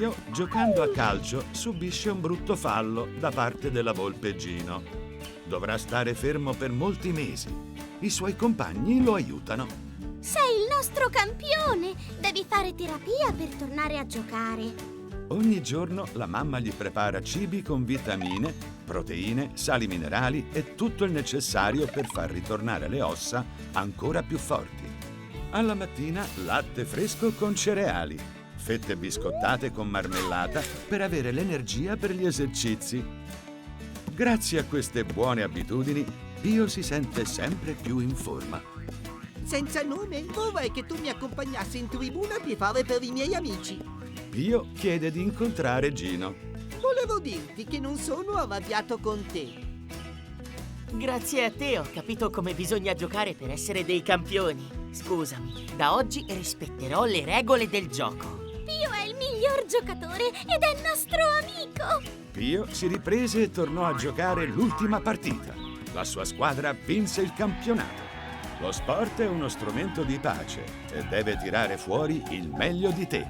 Pio, giocando a calcio, subisce un brutto fallo da parte della volpe Gino. Dovrà stare fermo per molti mesi. I suoi compagni lo aiutano. Sei il nostro campione! Devi fare terapia per tornare a giocare. Ogni giorno la mamma gli prepara cibi con vitamine, proteine, sali minerali e tutto il necessario per far ritornare le ossa ancora più forti. Alla mattina latte fresco con cereali, fette biscottate con marmellata per avere l'energia per gli esercizi. Grazie a queste buone abitudini, Pio si sente sempre più in forma. Senza nome, vorrei che tu mi accompagnassi in tribuna a tifare per i miei amici. Pio chiede di incontrare Gino. Volevo dirti che non sono arrabbiato con te. Grazie a te ho capito come bisogna giocare per essere dei campioni. Scusami, da oggi rispetterò le regole del gioco. Pio è il miglior giocatore ed è nostro amico! Pio si riprese e tornò a giocare l'ultima partita. La sua squadra vinse il campionato. Lo sport è uno strumento di pace e deve tirare fuori il meglio di te.